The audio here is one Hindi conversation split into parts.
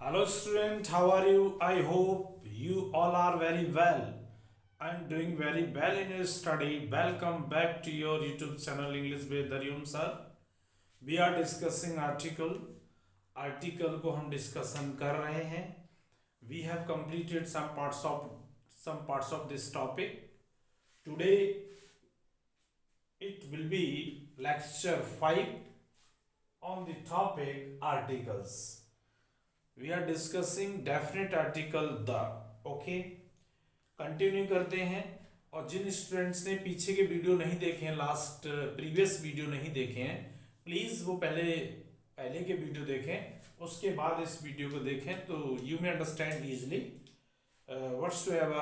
Hello student, how are you? I hope you all are very well. I'm doing very well in your study. Welcome back to your YouTube channel English with Daryum sir. We are discussing article को हम discussion कर रहे हैं. We have completed some parts of this topic. Today it will be lecture 5 on the topic articles. We are discussing definite article the. Okay, continue करते हैं. और जिन स्टूडेंट्स ने पीछे के वीडियो नहीं देखे हैं, लास्ट प्रीवियस वीडियो नहीं देखे हैं, प्लीज़ वो पहले के वीडियो देखें, उसके बाद इस वीडियो को देखें तो you may understand easily whatsoever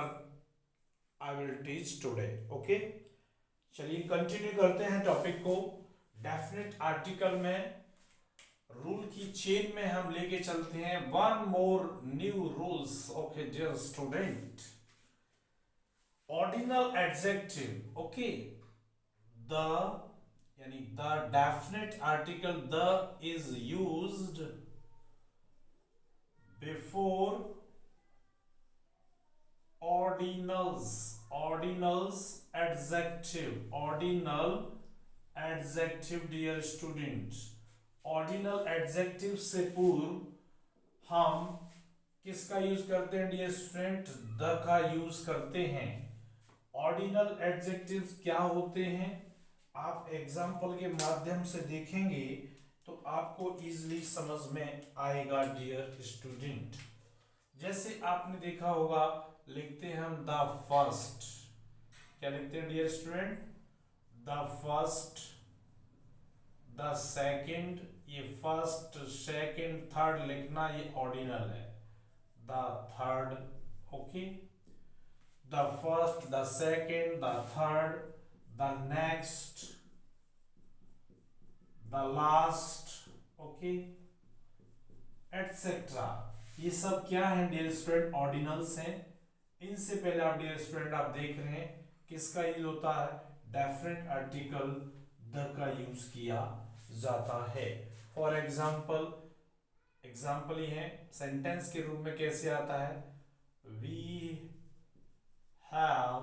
I will teach today. Okay, चलिए कंटिन्यू करते हैं टॉपिक को. डेफिनेट आर्टिकल में रूल की चेन में हम लेके चलते हैं. One more new rules. Okay dear student, ordinal adjective. Okay, the यानी the definite article the is used before ordinals adjective dear student. Ordinal adjective से पूर्व हम किसका यूज करते हैं डियर स्टूडेंट? द का यूज करते हैं. ऑर्डिनल एडजेक्टिव्स क्या होते हैं आप एग्जाम्पल के माध्यम से देखेंगे तो आपको इजीली समझ में आएगा डियर स्टूडेंट. जैसे आपने देखा होगा, लिखते हैं हम द फर्स्ट. क्या लिखते हैं dear student? The first, the second. ये फर्स्ट सेकेंड थर्ड लिखना ये ऑर्डिनल है. The third. Okay, the first, the second, the third, the next, the last. Okay, etcetera. ये सब क्या है डियर स्टूडेंट? ऑर्डिनल्स हैं. इनसे पहले आप डियर स्टूडेंट आप देख रहे हैं किसका यूज होता है? डेफिनेट आर्टिकल द का यूज किया जाता है. फॉर एग्जाम्पल ये है, सेंटेंस के रूप में कैसे आता है? We have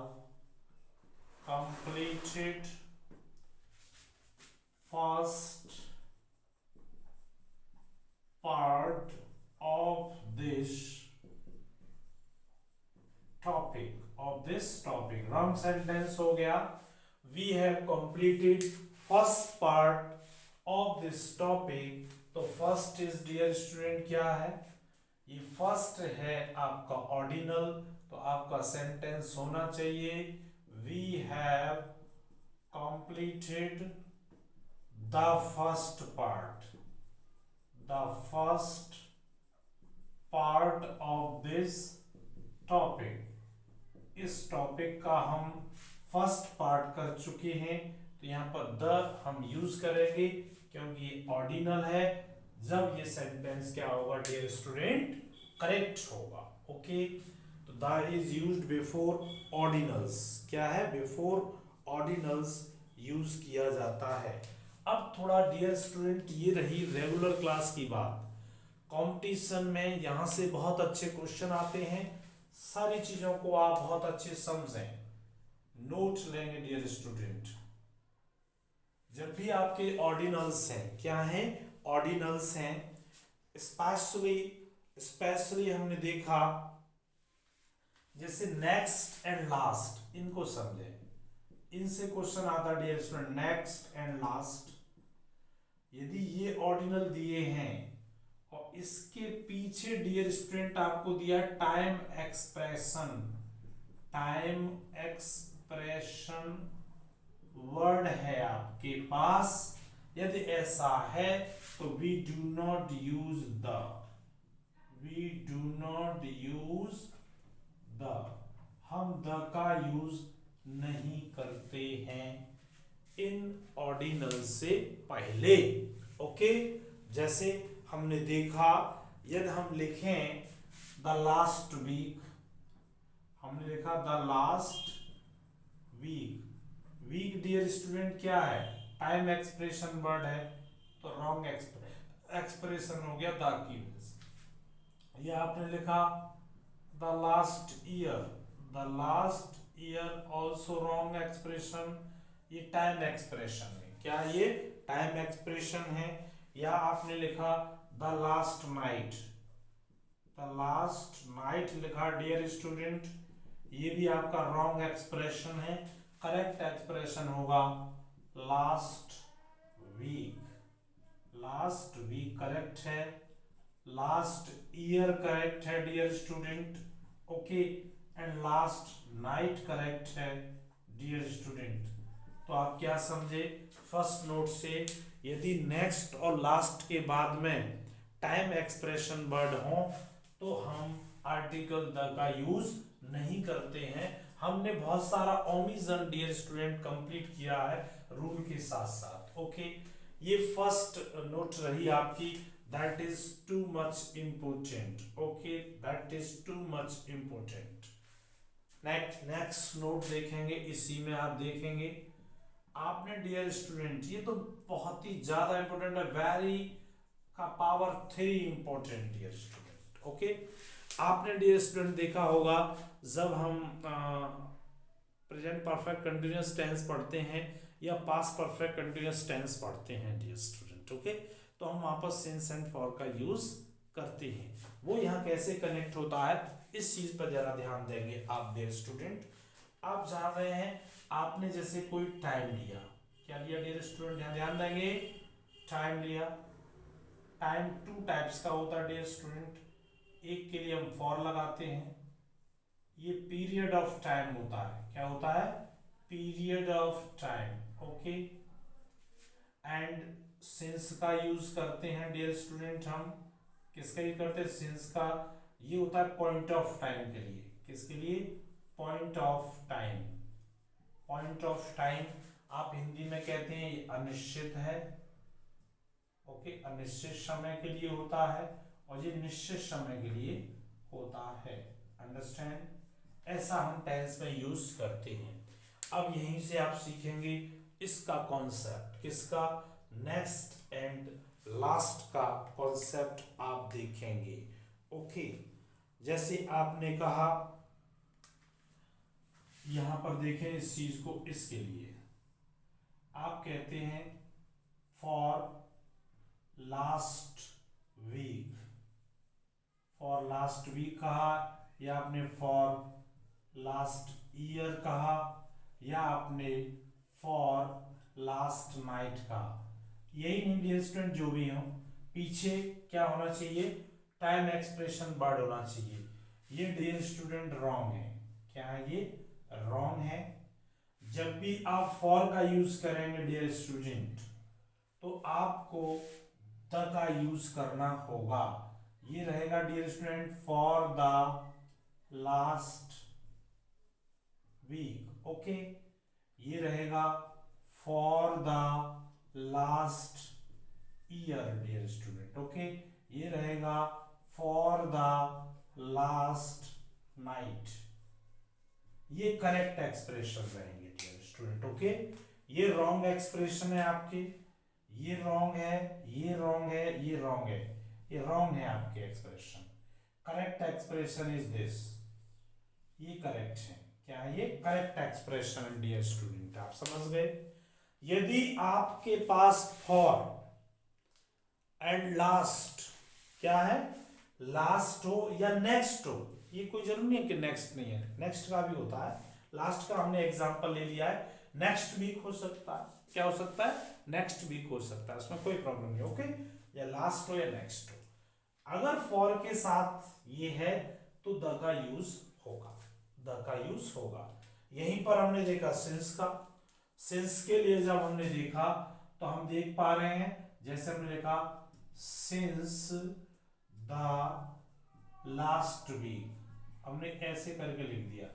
completed first part of this topic. Wrong sentence हो गया. We have completed first part of this topic. तो फर्स्ट इज डियर स्टूडेंट क्या है? ये फर्स्ट है आपका ऑर्डिनल. तो आपका सेंटेंस होना चाहिए we have completed the first part of this topic. इस टॉपिक का हम फर्स्ट पार्ट कर चुके हैं. तो यहाँ पर द हम यूज करेंगे क्योंकि ये ऑर्डिनल है. जब ये सेंटेंस क्या होगा डियर स्टूडेंट? करेक्ट होगा. ओके, तो the is used before ordinals. क्या है? बिफोर ऑर्डिनल्स यूज किया जाता है. अब थोड़ा डियर स्टूडेंट ये रही रेगुलर क्लास की बात. कंपटीशन में यहाँ से बहुत अच्छे क्वेश्चन आते हैं. सारी चीजों को आप बहुत अच्छे समझें, नोट लेंगे डियर स्टूडेंट. जब भी आपके ऑर्डिनल्स हैं, क्या हैं? ऑर्डिनल्स हैं. स्पेशली हमने देखा जैसे नेक्स्ट एंड लास्ट, इनको समझें. इनसे क्वेश्चन आता है dear student, next and last. यदि ये ऑर्डिनल दिए हैं और इसके पीछे डियर स्टूडेंट आपको दिया टाइम एक्सप्रेशन वर्ड है आपके पास, यदि ऐसा है तो we do not use the. हम द का यूज नहीं करते हैं इन ऑर्डिनल से पहले. ओके, जैसे हमने देखा यदि हम लिखें द लास्ट वीक, हमने लिखा the last week. Week dear student क्या है? टाइम एक्सप्रेशन वर्ड है, तो रॉन्ग एक्सप्रेशन हो गया द की वजह से. ये आपने लिखा the last year, the last year also wrong expression, ये टाइम एक्सप्रेशन है, क्या ये टाइम एक्सप्रेशन है। या आपने लिखा the last night, the last night लिखा डियर स्टूडेंट, ये भी आपका रॉन्ग एक्सप्रेशन है। करेक्ट एक्सप्रेशन होगा last week, last week correct है, लास्ट ईयर करेक्ट है dear student, okay, and last night correct है डियर स्टूडेंट। तो आप क्या समझे फर्स्ट नोट से, यदि नेक्स्ट और लास्ट के बाद में टाइम एक्सप्रेशन वर्ड हो तो हम आर्टिकल द का यूज नहीं करते हैं। हमने बहुत सारा ओमिशन डियर स्टूडेंट कंप्लीट किया है रूल के साथ साथ, ओके। ये फर्स्ट नोट रही आपकी, that is too much important, okay, that is too much important. Next note देखेंगे, इसी में आप देखेंगे आपने डियर स्टूडेंट, ये तो बहुत ही ज्यादा इंपॉर्टेंट है, वेरी का power 3 important dear student, okay. आपने डियर स्टूडेंट देखा होगा जब हम प्रेजेंट परफेक्ट कंटिन्यूअस टेंस पढ़ते हैं या पास्ट परफेक्ट कंटिन्यूअस टेंस पढ़ते हैं डियर स्टूडेंट, ओके, तो हम वापस सिंस एंड फॉर का यूज करते हैं। वो यहाँ कैसे कनेक्ट होता है इस चीज पर जरा ध्यान देंगे आप डियर स्टूडेंट। आप जान रहे हैं आपने जैसे कोई टाइम लिया, क्या लिया डियर स्टूडेंट, यहाँ ध्यान देंगे, टाइम लिया। टाइम टू टाइप्स का होता है डियर स्टूडेंट, एक के लिए हम फॉर लगाते हैं, ये पीरियड ऑफ टाइम होता है, क्या होता है, period of time, okay. And since का यूज करते हैं डियर स्टूडेंट, हम किसका यूज करते हैं, सिंस का, ये होता है पॉइंट ऑफ टाइम के लिए, किसके लिए, point of time. Point of time आप हिंदी में कहते हैं ये अनिश्चित है, ओके, अनिश्चित समय के लिए होता है और ये निश्चित समय के लिए होता है, अंडरस्टैंड। ऐसा हम टेंस में यूज करते हैं। अब यहीं से आप सीखेंगे इसका कॉन्सेप्ट, किसका, नेक्स्ट एंड लास्ट का कॉन्सेप्ट आप देखेंगे, ओके। जैसे आपने कहा यहां पर देखें इस चीज को, इसके लिए आप कहते हैं for last week, for last week कहा, या आपने फॉर लास्ट ईयर कहा, या आपने फॉर लास्ट नाइट कहा, यही नहीं डियर स्टूडेंट, जो भी हो पीछे क्या होना चाहिए, टाइम एक्सप्रेशन वर्ड होना चाहिए। ये डियर स्टूडेंट रॉन्ग है, क्या है ये, रॉन्ग है। जब भी आप फॉर का यूज करेंगे डियर स्टूडेंट तो आपको द का यूज करना होगा। ये रहेगा dear student for the last week, okay, ये रहेगा for the last year dear student, okay, ये रहेगा फॉर द लास्ट नाइट। ये करेक्ट एक्सप्रेशन रहेंगे डियर स्टूडेंट, ओके। ये रॉन्ग एक्सप्रेशन है आपके, ये रॉन्ग है, ये रॉन्ग है, ये रॉन्ग है, ये रॉन्ग है आपके expression. Correct expression is this, ये करेक्ट है, क्या है ये, करेक्ट एक्सप्रेशन डियर स्टूडेंट, आप समझ गए। यदि आपके पास फॉर एंड लास्ट क्या है, लास्ट हो या नेक्स्ट हो, ये कोई जरूरी नहीं है कि नेक्स्ट नहीं है, नेक्स्ट का भी होता है, लास्ट का हमने एग्जांपल ले लिया है, नेक्स्ट वीक हो सकता है, क्या हो सकता है, नेक्स्ट वीक हो सकता है, उसमें कोई प्रॉब्लम नहीं, ओके, या लास्ट हो या नेक्स्ट हो। अगर फॉर के साथ ये है तो द का यूज होगा, द का यूज होगा। यहीं पर हमने देखा सिंस का, सिंस के लिए जब हमने देखा तो हम देख पा रहे हैं, जैसे हमने देखा सिंस द लास्ट वीक, हमने ऐसे करके लिख दिया,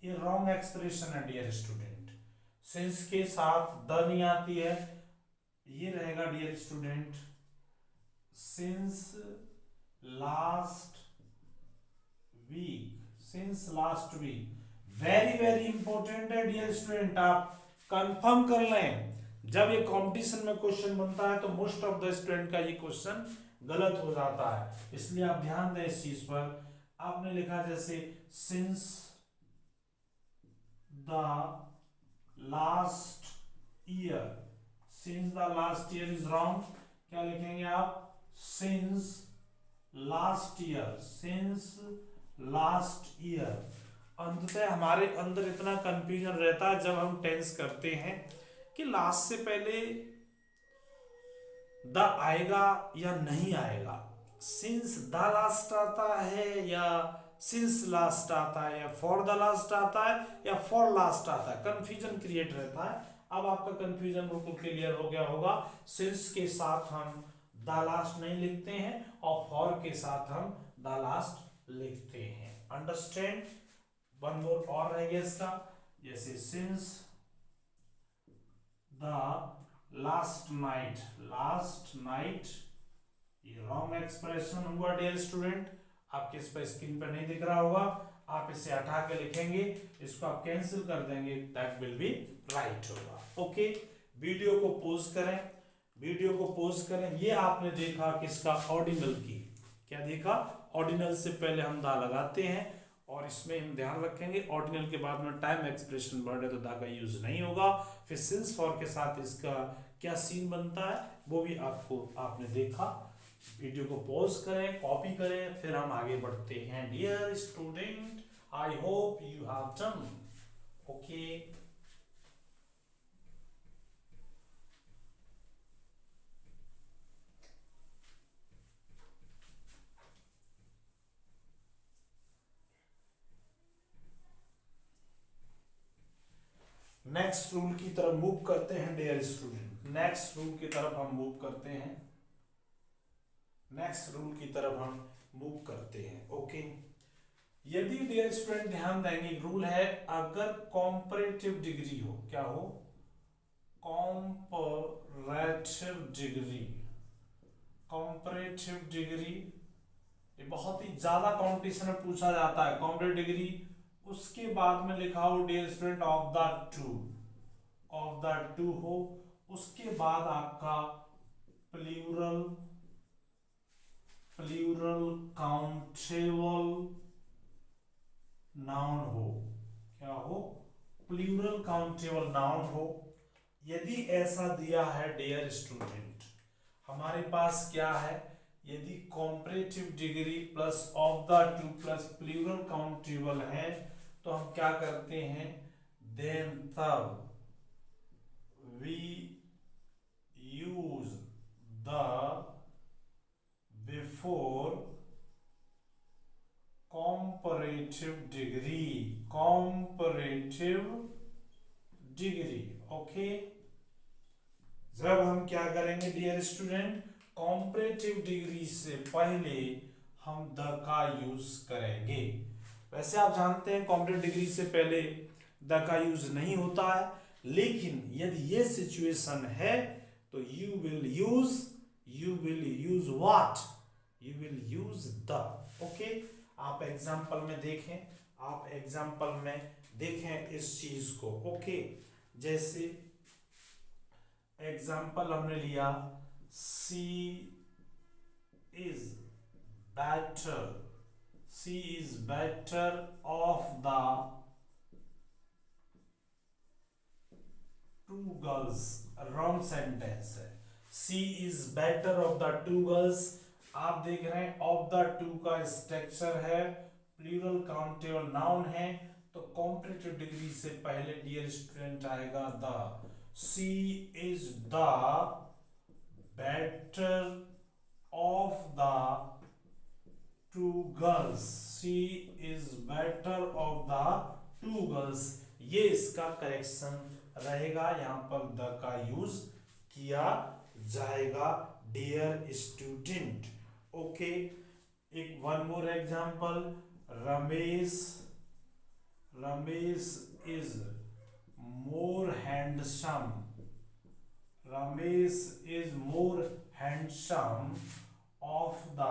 ये रॉन्ग एक्सप्रेशन है डियर स्टूडेंट। सिंस के साथ द नहीं आती है, ये रहेगा dear student since last week, since last week. Very very important है डियर स्टूडेंट, आप कंफर्म कर लें, जब ये कंपटीशन में क्वेश्चन बनता है तो मोस्ट ऑफ द स्टूडेंट का ये क्वेश्चन गलत हो जाता है, इसलिए आप ध्यान दें इस चीज पर। आपने लिखा जैसे since the last year, since the last year is wrong, क्या लिखेंगे आप, since last year, since last year. अंततः हमारे अंदर इतना कंफ्यूजन रहता है जब हम टेंस करते हैं कि लास्ट से पहले द आएगा या नहीं आएगा, सिंस द लास्ट आता है या सिंस लास्ट आता है या फॉर द लास्ट आता है या फॉर लास्ट आता है, कंफ्यूजन क्रिएट रहता है। अब आपका कंफ्यूजन बिल्कुल क्लियर हो गया होगा। सिंस के साथ हम द लास्ट नहीं लिखते हैं और फॉर के साथ हम द लास्ट लिखते हैं। अंडरस्टैंड। वन मोर और रह गया इसका, जैसे since the last night, last night ये रॉन्ग एक्सप्रेशन हुआ डियर स्टूडेंट, आपके इस पर स्क्रीन पर नहीं दिख रहा होगा, आप इसे हटा के लिखेंगे, इसको आप कैंसिल कर देंगे, दैट विल बी राइट होगा। ओके, वीडियो को पॉज करें, वीडियो को पॉज करें। ये आपने देखा किसका, ऑर्डिनल की, क्या देखा, ऑर्डिनल से पहले हम दा लगाते हैं और इसमें हम ध्यान रखेंगे ऑर्डिनल के बाद में टाइम एक्सप्रेशन वर्ड है तो दा का यूज नहीं होगा। फिर सिंस फॉर के साथ इसका क्या सीन बनता है वो भी आपने देखा। वीडियो को पॉज करें, कॉपी करें, फिर हम आगे बढ़ते हैं। Dear student, I hope you have done. Okay, next rule की तरफ मूव करते हैं डियर स्टूडेंट, नेक्स्ट रूल की तरफ हम मूव करते हैं, नेक्स्ट रूल की तरफ हम मूव करते हैं। ओके, यदि डियर स्टूडेंट ध्यान देंगे, रूल है अगर कॉम्परेटिव डिग्री हो, क्या हो, कॉम्परेटिव डिग्री, कॉम्परेटिव डिग्री ये बहुत ही ज्यादा कॉम्पिटिशन में पूछा जाता है, कॉम्परेटिव डिग्री, उसके बाद में लिखा हो dear student of the two, of the two हो, उसके बाद आपका प्लूरल, प्लूरल काउंटेबल नाउन हो, क्या हो, प्लूरल काउंटेबल नाउन हो। यदि ऐसा दिया है डियर स्टूडेंट, हमारे पास क्या है, यदि comparative degree plus of the two plus plural countable है तो हम क्या करते हैं, देन तब we use the before comparative degree, comparative degree. Okay, जब हम क्या करेंगे डियर स्टूडेंट, कॉम्परेटिव डिग्री से पहले हम द का यूज करेंगे। वैसे आप जानते हैं कॉम्परेटिव डिग्री से पहले द का यूज नहीं होता है, लेकिन यदि ये सिचुएशन है तो you will use what, you will use the. Okay, आप एग्जाम्पल में देखें, आप एग्जाम्पल में देखें इस चीज को। ओके, जैसे एग्जाम्पल हमने लिया, she is better, she is better of the two girls, wrong sentence है, she is better of the two girls. आप देख रहे हैं ऑफ द टू का स्ट्रक्चर है, प्लूरल काउंटेबल नाउन है, तो कॉम्परेटिव डिग्री से पहले डियर स्टूडेंट आएगा the. She is the better of the two girls, she is better of the two girls, ये इसका करेक्शन रहेगा, यहां पर द का यूज किया जाएगा डियर स्टूडेंट। ओके, एक one more example, Ramesh, Ramesh is more handsome, Ramesh is more handsome of the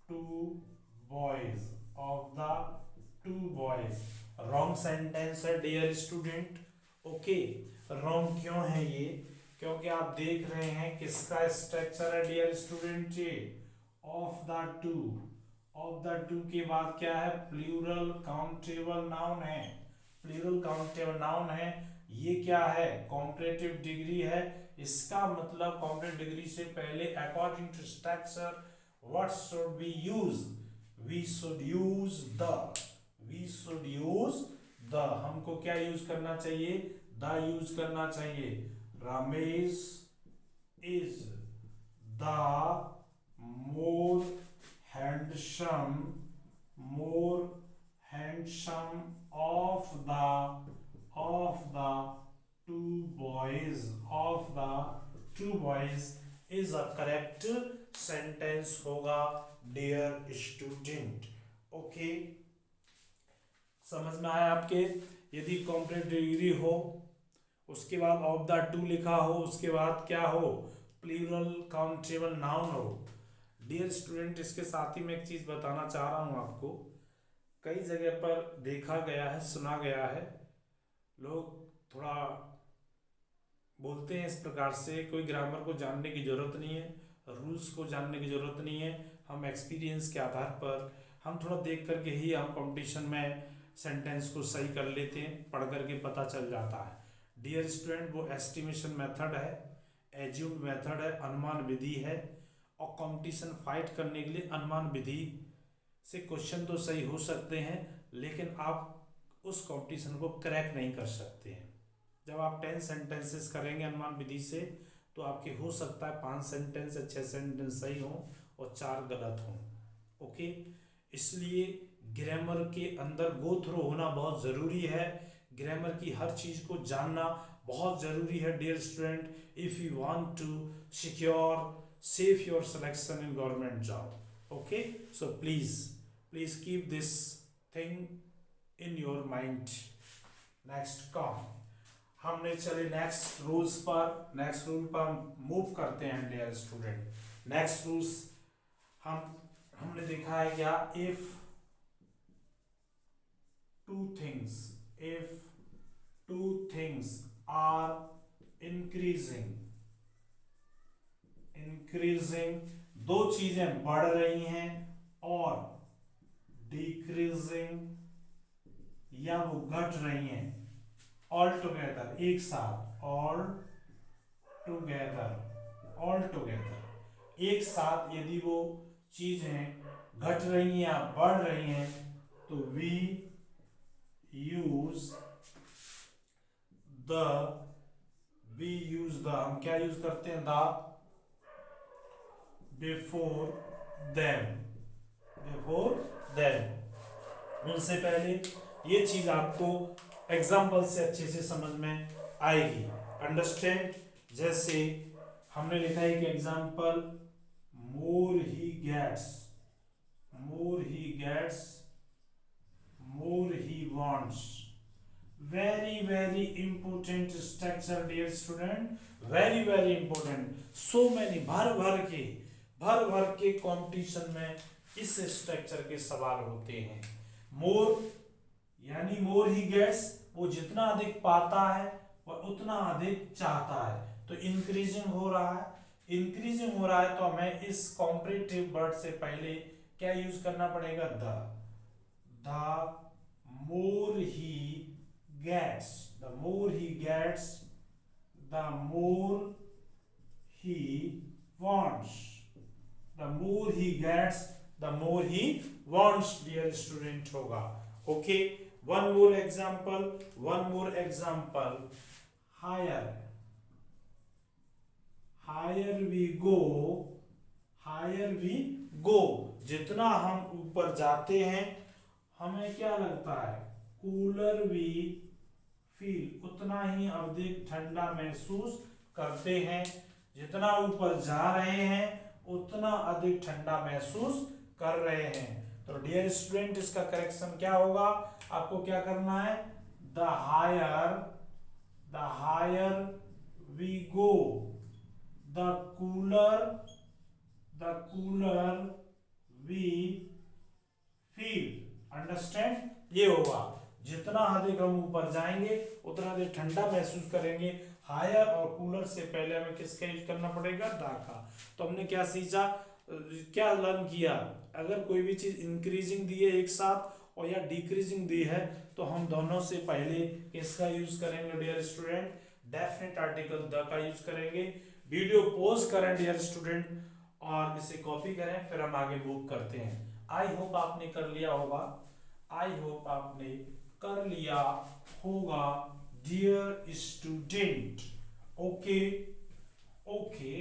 two boys, of the two boys. Wrong sentence है डियर स्टूडेंट। ओके, रॉन्ग क्यों है ये, क्योंकि आप देख रहे हैं किसका स्ट्रक्चर है dear student ji, of the two. Of the two के बाद क्या है, प्लूरल काउंटेबल नाउन है, प्लूरल काउंटेबल नाउन है। ये क्या है, कॉम्परेटिव डिग्री है। इसका मतलब कॉम्परेटिव डिग्री से पहले according to structure what should be use, we should use the, we should use the, हमको क्या यूज करना चाहिए, द यूज करना चाहिए। Ramesh is the more handsome, more handsome of the two boys, of the two boys is a correct sentence होगा डियर स्टूडेंट। ओके, समझ में आया आपके। यदि कॉम्परेटिव डिग्री हो, उसके बाद ऑफ द टू लिखा हो, उसके बाद क्या हो, प्लूरल काउंटेबल नाउन हो। डियर स्टूडेंट, इसके साथ ही मैं एक चीज बताना चाह रहा हूं आपको। कई जगह पर देखा गया है, सुना गया है, लोग थोड़ा बोलते हैं इस प्रकार से, कोई ग्रामर को जानने की जरूरत नहीं है, रूल्स को जानने की जरूरत नहीं है, हम एक्सपीरियंस के आधार पर हम थोड़ा देख करके ही हम कंपटीशन में सेंटेंस को सही कर लेते हैं, पढ़ करके पता चल जाता है। डियर स्टूडेंट, वो एस्टिमेशन मेथड है, एज्यूम मेथड है, अनुमान विधि है। और कंपटीशन फाइट करने के लिए अनुमान विधि से क्वेश्चन तो सही हो सकते हैं, लेकिन आप उस कंपटीशन को क्रैक नहीं कर सकते हैं। जब आप 10 सेंटेंसेस करेंगे अनुमान विधि से, तो आपके हो सकता है 5 सेंटेंस या 6 सेंटेंस सही हों और 4 गलत हों। ओके, इसलिए ग्रामर के अंदर गो थ्रू होना बहुत ज़रूरी है, ग्रामर की हर चीज़ को जानना बहुत ज़रूरी है dear student, if you want to secure save your selection in government job. Okay, so please keep this thing in your mind. Next come, हमने चले नेक्स्ट रूल्स पर, नेक्स्ट रूल पर मूव करते हैं डियर स्टूडेंट। नेक्स्ट रूल्स हमने देखा है क्या, if two things are increasing, दो चीजें बढ़ रही हैं, और डिक्रीजिंग या वो घट रही हैं, ऑल टुगेदर एक साथ, ऑल टुगेदर एक साथ यदि वो चीजें घट रही हैं या बढ़ रही हैं, तो वी यूज द, हम क्या यूज करते हैं, द बिफोर देम, उनसे पहले। ये चीज आपको एग्जाम्पल से अच्छे से समझ में आएगी, अंडरस्टैंड। जैसे हमने लिखा है कि example, more he wants, very important structure dear student, very important. So many भर के कंपटीशन में इस स्ट्रक्चर के सवाल होते हैं। मोर यानी मोर ही गेट्स, वो जितना अधिक पाता है वह उतना अधिक चाहता है, तो इंक्रीजिंग हो रहा है, तो हमें इस कॉम्परेटिव वर्ड से पहले क्या यूज करना पड़ेगा, the more he gets, the more he gets, the more he wants dear student होगा। Okay, one more example, higher we go, जितना हम ऊपर जाते हैं हमें क्या लगता है, कूलर वी फील, उतना ही अधिक ठंडा महसूस करते हैं। जितना ऊपर जा रहे हैं उतना अधिक ठंडा महसूस कर रहे हैं। तो डियर स्टूडेंट, इसका करेक्शन क्या होगा, आपको क्या करना है, the higher we go, the cooler we feel, understand. ये होगा, जितना अधिक हम ऊपर जाएंगे उतना अधिक ठंडा महसूस करेंगे, हायर और कूलर से पहले हमें किसका यूज करना पड़ेगा, द का। तो हमने क्या सीखा, क्या लर्न किया, अगर कोई भी चीज इंक्रीजिंग दी है एक साथ और या डिक्रीजिंग दी है तो हम दोनों से पहले किसका यूज करेंगे dear student, definite article the का यूज करेंगे। वीडियो पॉज करें डियर स्टूडेंट और इसे कॉपी करें, फिर हम आगे मूव करते हैं। आई होप आपने कर लिया होगा, आई होप आपने कर लिया होगा डियर स्टूडेंट। ओके ओके,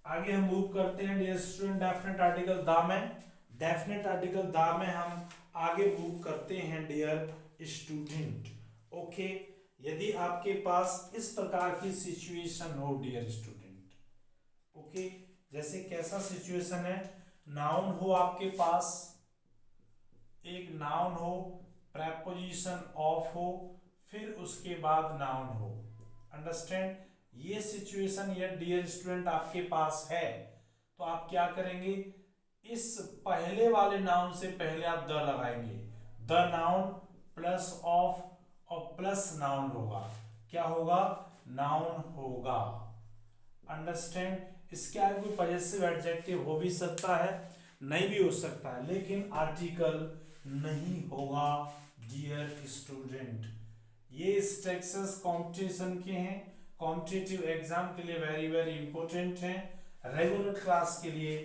आगे हम मूव करते हैं dear student definite article the में। डेफिनेट आर्टिकल द में हम आगे मूव करते हैं डियर स्टूडेंट। ओके, यदि आपके पास इस प्रकार की सिचुएशन हो डियर स्टूडेंट, ओके, जैसे कैसा सिचुएशन है, नाउन हो आपके पास, एक नाउन हो, प्रेपोजिशन ऑफ हो, फिर उसके बाद नाउन हो, अंडरस्टैंड। ये सिचुएशन ये डियर स्टूडेंट आपके पास है, तो आप क्या करेंगे, इस पहले वाले नाउन से पहले आप द लगाएंगे, द नाउन प्लस ऑफ और प्लस नाउन होगा, क्या होगा, नाउन होगा, अंडरस्टैंड। इसके आगे कोई पजेसिव एडजेक्टिव हो भी सकता है, नहीं भी हो सकता है, लेकिन आर्टिकल नहीं होगा डियर स्टूडेंट। ये स्ट्रक्चर्स कॉम्पिटिशन के हैं, कॉम्पिटिटिव एग्जाम के लिए वेरी वेरी इंपॉर्टेंट हैं, रेगुलर क्लास के लिए,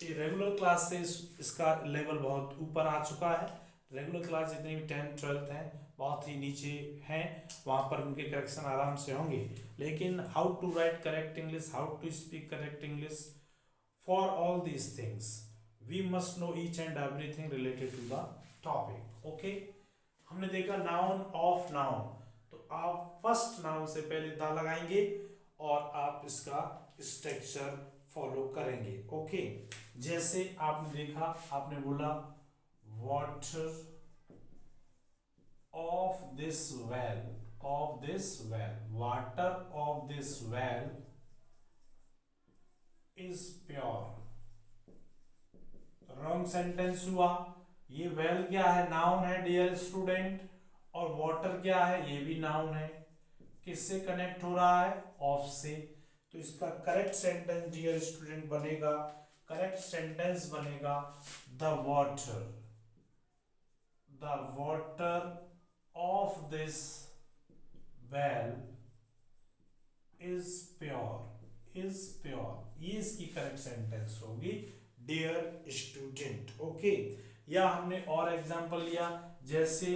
रेगुलर क्लास से इसका लेवल बहुत ऊपर आ चुका है। रेगुलर क्लास जितनी भी 10th 12th हैं बहुत ही नीचे हैं, वहाँ पर उनके करेक्शन आराम से होंगे, लेकिन how to write correct English, how to speak correct English, for all these things we must know each and everything related to the topic. Okay, हमने देखा नाउन ऑफ नाउन, तो आप फर्स्ट नाउन से पहले द लगाएंगे और आप इसका स्ट्रक्चर फॉलो करेंगे। ओके, जैसे आपने देखा, आपने बोला water of this well, of this well, water of this well is pure। Wrong sentence हुआ, ये वेल क्या है, नाउन है डियर स्टूडेंट, और वाटर क्या है, ये भी नाउन है, किससे कनेक्ट हो रहा है, ऑफ से। तो इसका करेक्ट सेंटेंस डियर स्टूडेंट बनेगा, करेक्ट सेंटेंस बनेगा the water of this well is pure, ये इसकी करेक्ट सेंटेंस होगी डियर स्टूडेंट। ओके, या हमने और एग्जांपल लिया, जैसे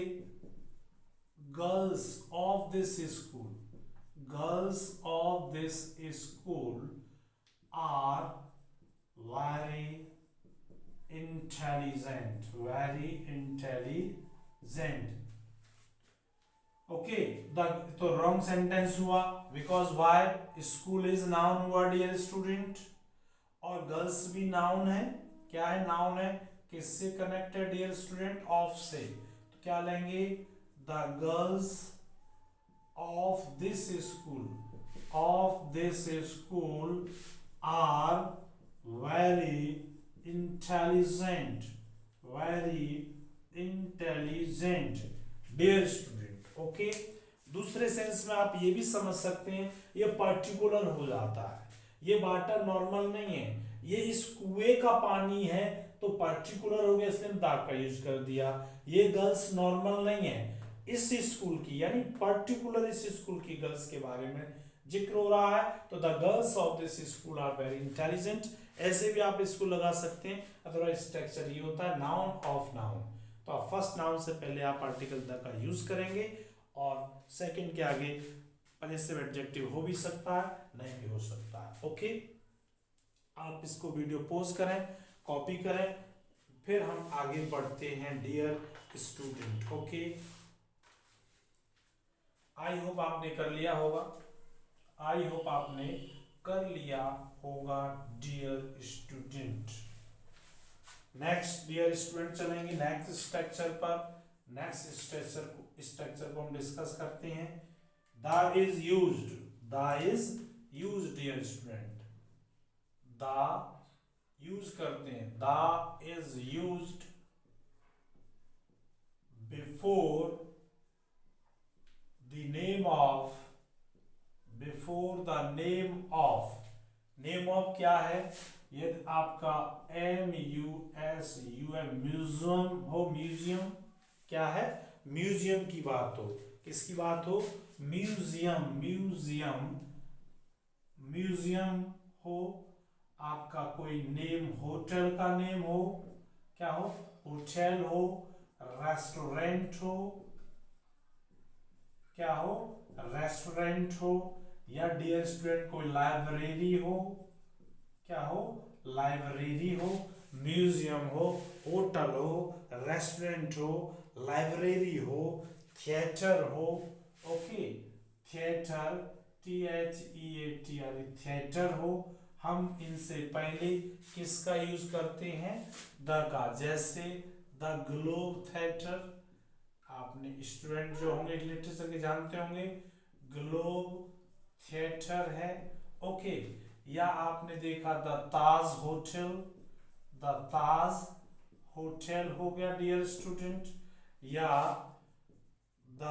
girls of this school, girls of this school are very intelligent, very intelligent. Okay, तो रॉन्ग सेंटेंस हुआ, because why, school is noun हुआ डियर स्टूडेंट, और गर्ल्स भी नाउन है, क्या है, नाउन है, किससे कनेक्टेड डियर स्टूडेंट, ऑफ से। तो क्या लेंगे, the girls of this school are very intelligent dear student. Okay, दूसरे सेंस में आप ये भी समझ सकते हैं, ये पर्टिकुलर हो जाता है, ये वाटर नॉर्मल नहीं है, ये इस कुएं का पानी है, तो पर्टिकुलर हो गया, इसलिए दाग का यूज कर दिया। ये गर्ल्स नॉर्मल नहीं है, इस स्कूल की, यानी पर्टिकुलर इस स्कूल की गर्ल्स के बारे में जिक्र हो रहा है, तो the girls of this school are very intelligent. ऐसे भी आप इसको लगा सकते हैं, अदरवाइज स्ट्रक्चर ये होता है नाउन ऑफ नाउन। तो आप फर्स्ट नाउन से पहले आप आर्टिकल द का यूज करेंगे, और सेकंड के आगे पजेसिव एडजेक्टिव हो भी सकता है, नहीं भी हो सकता है। ओके, आप इसको वीडियो पॉज करें, कॉपी करें, फिर हम आगे बढ़ते हैं dear student. Okay, I hope आपने कर लिया होगा, आई होप आपने कर लिया होगा dear student. Next dear student चलेंगे नेक्स्ट स्ट्रक्चर पर। नेक्स्ट स्ट्रक्चर को हम डिस्कस करते हैं। The is used dear student, the use करते हैं, the is used before the name of, before the name of, name of क्या है? यदि आपका MUSUM म्यूजियम हो, म्यूजियम क्या है? म्यूजियम की बात हो, किसकी बात हो? म्यूजियम, म्यूजियम, म्यूजियम हो, आपका कोई नेम, होटल का नेम हो, क्या हो? होटल हो, रेस्टोरेंट हो, क्या हो? रेस्टोरेंट हो, या डियर स्टूडेंट कोई लाइब्रेरी हो, क्या हो? लाइब्रेरी हो, म्यूजियम हो, होटल हो, रेस्टोरेंट हो, लाइब्रेरी हो, थिएटर हो, ओके, थिएटर, THEATR, थिएटर हो, हम इनसे पहले किसका यूज करते हैं? द का, जैसे द ग्लोब थिएटर, आपने स्टूडेंट जो होंगे लिटरेचर के जानते होंगे, ग्लोब थिएटर है, ओके। या आपने देखा the Taj hotel, the Taj hotel हो गया डियर स्टूडेंट, या द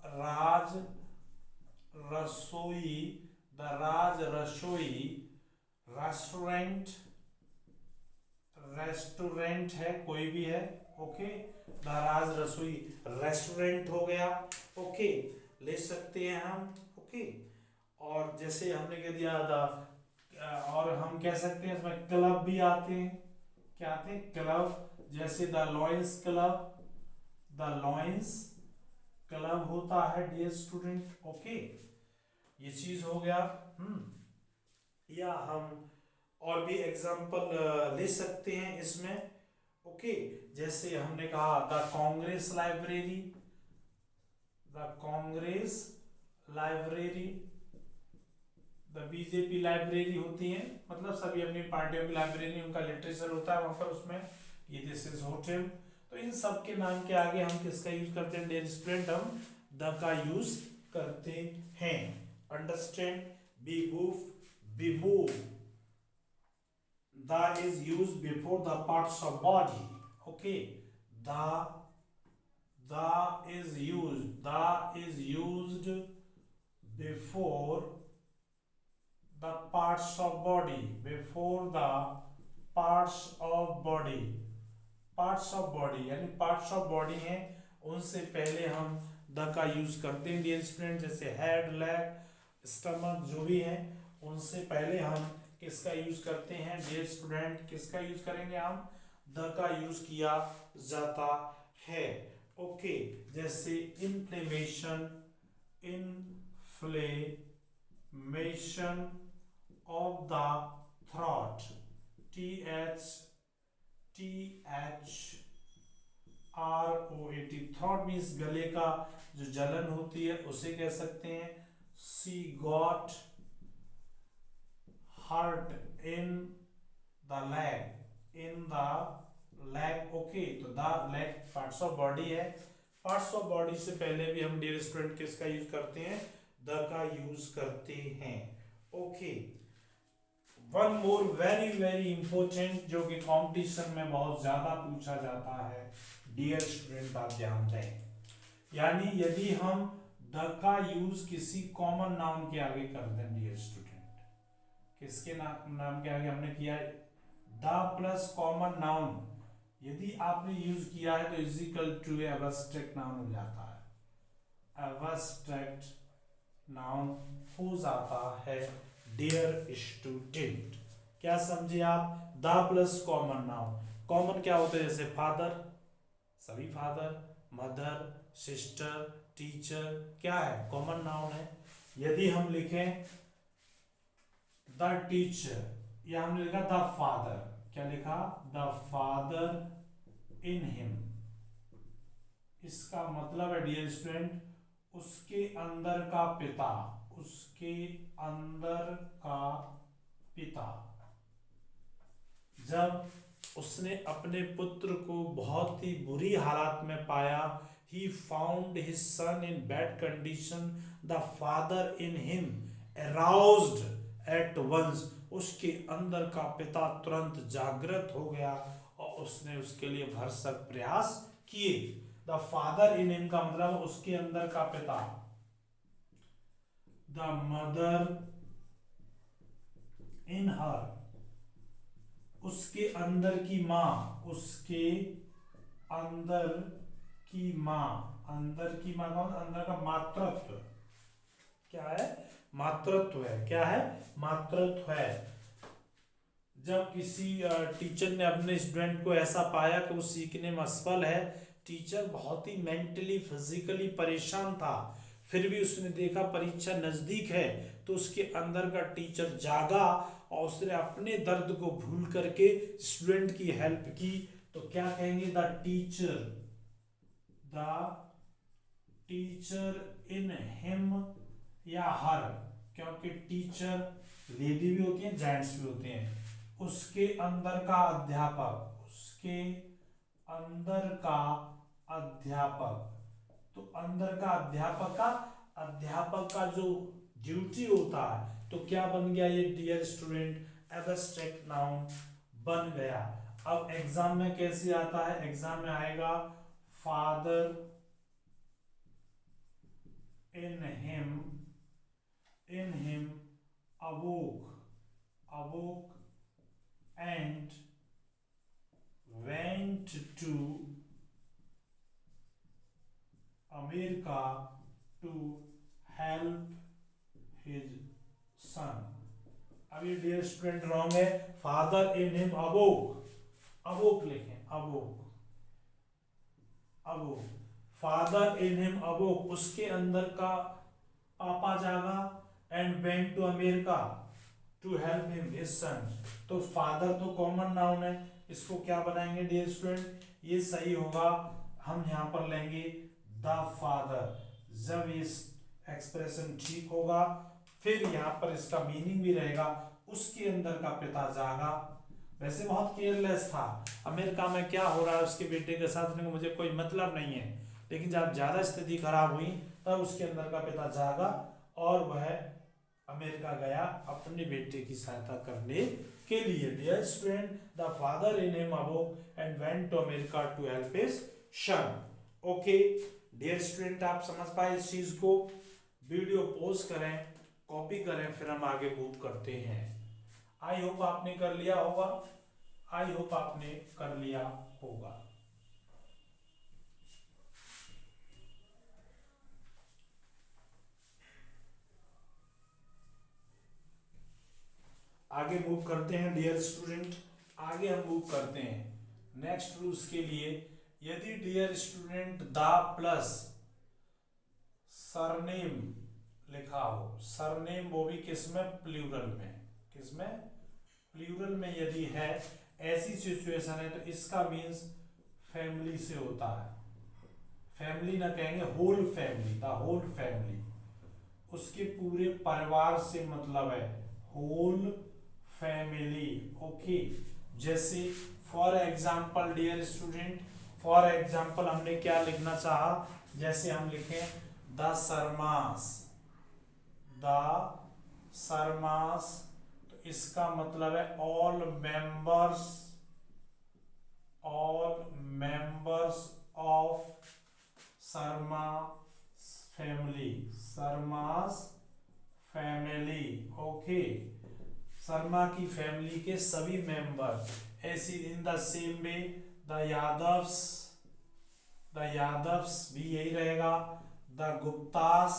राज रसोई, द राज रसोई रेस्टोरेंट, रेस्टोरेंट है, कोई भी है, ओके। द राज रसोई रेस्टोरेंट हो गया, ओके, ले सकते हैं हम, ओके। और जैसे हमने कह दिया द, और हम कह सकते हैं इसमें क्लब भी आते हैं, क्या आते हैं? क्लब, जैसे the lions club, the lions club होता है डियर स्टूडेंट, ओके, ये चीज हो गया। या हम और भी एग्जांपल ले सकते हैं इसमें, ओके। जैसे हमने कहा the Congress library, the Congress library, the BJP library होती है, मतलब सभी अपनी पार्टियों की लाइब्रेरी, उनका लिटरेचर होता है वहां पर, उसमें ये दिस इज होटल। तो इन सब के नाम के आगे हम किसका यूज करते हैं डियर स्टूडेंट? हम द का यूज करते हैं, understand? We move, we move, the is used before the parts of body, okay, the is used before the parts of body, before the parts of body, parts of body यानी parts of body हैं, उनसे पहले हम द का यूज करते हैं डियर स्टूडेंट, जैसे हेड, लेग, स्टमक जो भी है, उनसे पहले हम किसका यूज करते हैं डियर स्टूडेंट? किसका यूज करेंगे हम? द का यूज किया जाता है, ओके। जैसे inflammation, inflammation of the throat, THROAT, throat means गले का जो जलन होती है उसे कह सकते हैं। She got hurt in the leg, in the leg, okay. तो the leg parts of body है, पार्ट्स ऑफ बॉडी से पहले भी हम डियर स्टूडेंट किसका यूज करते हैं? द का यूज करते हैं, okay. One more very very important, जो कि कंपटीशन में बहुत ज्यादा पूछा जाता है डियर स्टूडेंट, आप ध्यान दें, यानी यदि हम द का यूज किसी कॉमन नाउन के आगे कर दें डियर स्टूडेंट, किसके नाम के आगे हमने किया है? द प्लस कॉमन नाउन, यदि आपने यूज किया है तो is equal to abstract noun हो जाता है, एब्स्ट्रैक्ट नाउन हो जाता है डियर स्टूडेंट। क्या समझे आप? The plus common noun, common क्या होता है? जैसे फादर, सभी फादर, मदर, सिस्टर, टीचर, क्या है? कॉमन नाउन है। यदि हम लिखें द टीचर, या हमने लिखा द फादर, क्या लिखा? द फादर इन हिम, इसका मतलब है डियर स्टूडेंट उसके अंदर का पिता, उसके अंदर का पिता जब उसने अपने पुत्र को बहुत ही बुरी हालत में पाया, he found his son in bad condition, the father in him aroused at once, उसके अंदर का पिता तुरंत जागृत हो गया और उसने उसके लिए भरसक प्रयास किए। द फादर इन हिम का मतलब उसके अंदर का पिता, द मदर इन हर, उसके अंदर की माँ, उसके अंदर की माँ, अंदर की माँ का अंदर का मातृत्व क्या है, मातृत्व है, क्या है, मातृत्व है। जब किसी टीचर ने अपने स्टूडेंट को ऐसा पाया कि वो सीखने में असफल है, टीचर बहुत ही मेंटली फिजिकली परेशान था, फिर भी उसने देखा परीक्षा नजदीक है तो उसके अंदर का टीचर जागा और उसने अपने दर्द को भूल करके स्टूडेंट की हेल्प की। तो क्या कहेंगे, द टीचर इन हिम या हर, क्योंकि टीचर लेडी भी होती है जेंट्स भी होते हैं, उसके अंदर का अध्यापक, उसके अंदर का अध्यापक। तो अंदर का अध्यापक का जो ड्यूटी होता है, तो क्या बन गया ये डियर स्टूडेंट, एब्स्ट्रैक्ट नाउन बन गया। अब एग्जाम में कैसे आता है, एग्जाम में आएगा father in him awoke and went to America to help his son। अब ये डियर स्टूडेंट रॉन्ग है, फादर इन हिम अवोक लिखें, अवोक फादर इन हिम अवोक, उसके अंदर का पापा जागा, and went to America to help him his son. तो फादर तो कॉमन नाउन है, इसको क्या बनाएंगे डियर स्टूडेंट, ये सही होगा, हम यहाँ पर लेंगे द फादर। जब इस एक्सप्रेशन ठीक होगा फिर यहाँ पर इसका मीनिंग भी रहेगा, उसके अंदर का पिता जागा। वैसे बहुत केयरलेस था, अमेरिका में क्या हो रहा है उसके बेटे के साथ में मुझे कोई मतलब नहीं है, लेकिन जब ज्यादा स्थिति खराब हुई तब उसके अंदर का पिता जागा और वह अमेरिका गया अपने बेटे की सहायता करने के लिए। Dear student, the father in him awoke and went to America to help his son. Okay dear student, आप समझ पाए इस चीज को, वीडियो पॉज करें, कॉपी करें, फिर हम आगे मूव करते हैं। आई होप आपने कर लिया होगा, आई होप आपने कर लिया होगा। आगे मूव करते हैं डियर स्टूडेंट, आगे हम मूव करते हैं नेक्स्ट रूल्स के लिए। यदि dear student the plus surname लिखा हो, सरनेम वो भी किसमें, प्लूरल में, किसमें, प्लूरल में यदि है, ऐसी सिचुएशन है तो इसका मीन्स फैमिली से होता है, फैमिली ना कहेंगे, whole family, the whole family, उसके पूरे परिवार से मतलब है, होल फैमिली। ओके, जैसे for example dear student, for example हमने क्या लिखना चाहा, जैसे हम लिखें द शर्मास, तो इसका मतलब है all members of Sharma family. Okay, Sharma की फैमिली के सभी मेंबर। ऐसी in the same way the Yadavs भी यही रहेगा, द गुप्तास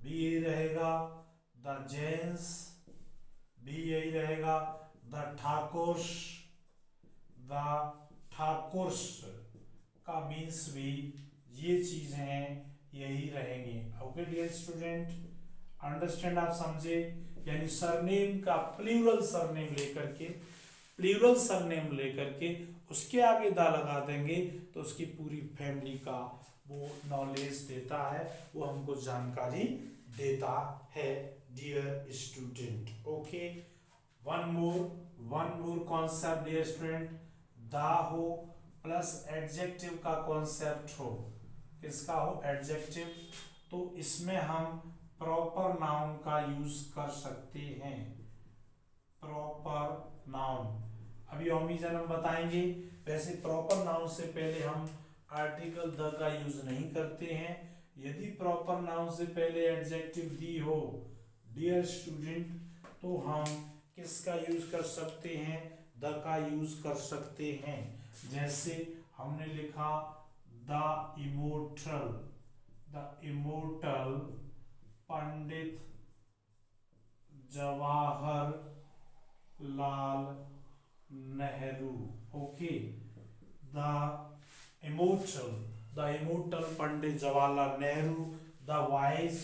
भी यही रहेगा, द जैन्स भी यही रहेगा, द ठाकुर्स का मीन्स भी ये चीजें हैं यही रहेंगे। ओके डियर स्टूडेंट, अंडरस्टैंड, आप समझे, यानी सरनेम का प्लूरल सरनेम लेकर के उसके आगे दा लगा देंगे तो उसकी पूरी फैमिली का वो नॉलेज देता है, वो हमको जानकारी देता है dear student. Okay, one more concept dear student, the हो प्लस एडजेक्टिव का कॉन्सेप्ट हो, किसका हो, एडजेक्टिव, तो इसमें हम प्रॉपर नाउन का यूज कर सकते हैं, प्रॉपर नाउन। अभी ओमिजन हम बताएंगे, वैसे प्रॉपर नाउन से पहले हम आर्टिकल द का यूज नहीं करते हैं, यदि प्रॉपर नाउन से पहले एडजेक्टिव दी हो डियर स्टूडेंट, तो हम किसका यूज कर सकते हैं, द का यूज कर सकते हैं। जैसे हमने लिखा the immortal Pandit Jawaharlal Nehru. Okay, the immortal Pandit Jawaharlal Nehru, the wise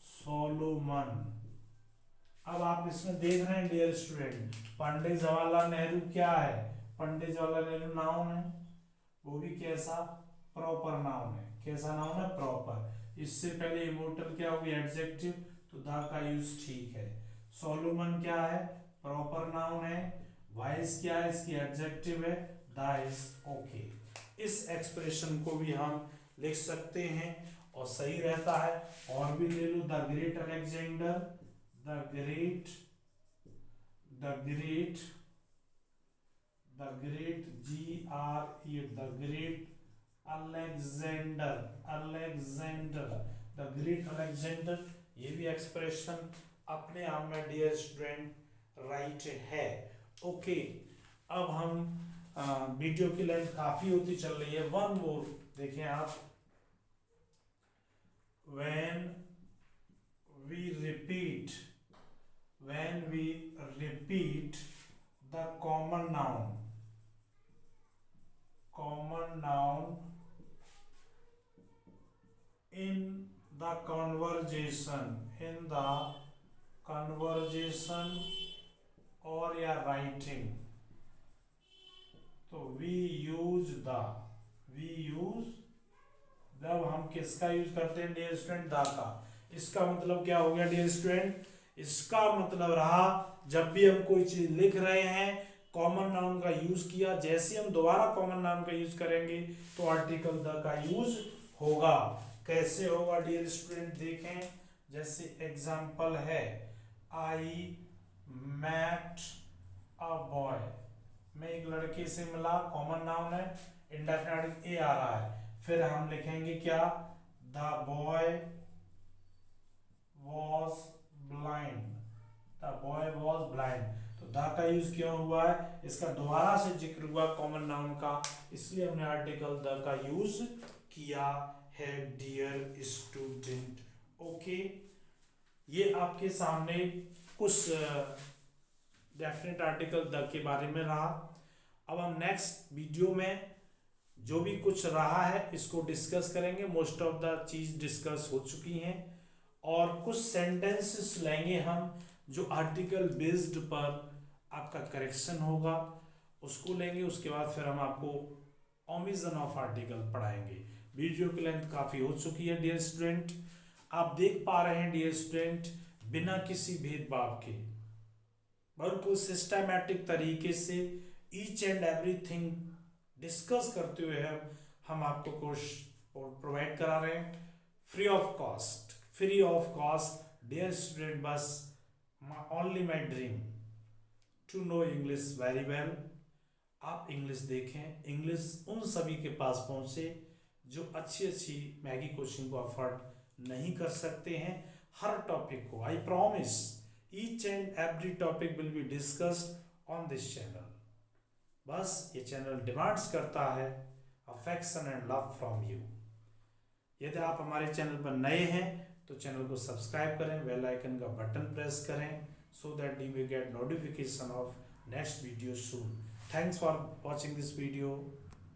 Solomon. अब आप इसमें देख रहे हैं डियर स्टूडेंट, पंडित जवाहरलाल नेहरू क्या है, पंडित जवाहरलाल नेहरू नाउन है, वो भी कैसा, प्रॉपर नाउन है। कैसा नाउन है, प्रॉपर। इससे पहले इमोर्टल क्या होगी, एडजेक्टिव, तो द का यूज ठीक है। सोलोमन क्या है, प्रॉपर नाउन है। वाइज क्या है, इसकी एडजेक्टिव है, द इज ओके। इस एक्सप्रेशन को भी हम लिख सकते हैं और सही रहता है। और भी ले लो, the great Alexander, the great Alexander, ये भी एक्सप्रेशन अपने आप में डियर स्टूडेंट राइट है। ओके, अब हम वीडियो की लेंथ काफी होती चल रही है, वन मोर देखें आप। when we repeat the common noun in the conversation or या writing, तो we use जब हम किसका यूज करते हैं डियर स्टूडेंट, द का। इसका मतलब क्या हो गया डियर स्टूडेंट, इसका मतलब रहा जब भी हम कोई चीज लिख रहे हैं कॉमन नाउन का यूज किया, जैसे हम दोबारा कॉमन नाउन का यूज करेंगे तो आर्टिकल द का यूज होगा। कैसे होगा डियर स्टूडेंट, देखें। जैसे एग्जांपल है, आई मैट अ बॉय, मैं एक लड़के से मिला, कॉमन नाउन है, इंडेफिनिट ए आ रहा है। फिर हम लिखेंगे क्या, द बॉय वॉज ब्लाइंड, तो द का यूज क्यों हुआ है, इसका दोबारा से जिक्र हुआ कॉमन नाउन का, इसलिए हमने आर्टिकल द का यूज किया है डियर स्टूडेंट। ओके, ये आपके सामने कुछ डेफिनेट आर्टिकल द के बारे में रहा। अब हम नेक्स्ट वीडियो में जो भी कुछ रहा है इसको डिस्कस करेंगे। मोस्ट ऑफ द चीज डिस्कस हो चुकी हैं और कुछ सेंटेंसेस लेंगे हम जो आर्टिकल बेस्ड पर आपका करेक्शन होगा, उसको लेंगे। उसके बाद फिर हम आपको ओमिशन ऑफ आर्टिकल पढ़ाएंगे। वीडियो की लेंथ काफ़ी हो चुकी है डियर स्टूडेंट, आप देख पा रहे हैं डियर स्टूडेंट, बिना किसी भेदभाव के बिल्कुल सिस्टमैटिक तरीके से ईच एंड एवरीथिंग डिस्कस करते हुए हम आपको कोर्स प्रोवाइड करा रहे हैं free of cost dear student. बस only my dream to know English very well. आप इंग्लिश देखें, इंग्लिश उन सभी के पास पहुंचे जो अच्छी मैगी कोचिंग को अफोर्ड नहीं कर सकते हैं। हर टॉपिक को, I promise, each and every topic will be discussed on this channel. बस ये चैनल डिमांड्स करता है affection and love from you. यदि आप हमारे चैनल पर नए हैं तो चैनल को सब्सक्राइब करें, बेल आइकन का बटन प्रेस करें, so that you will get notification of next video soon. Thanks for watching this video.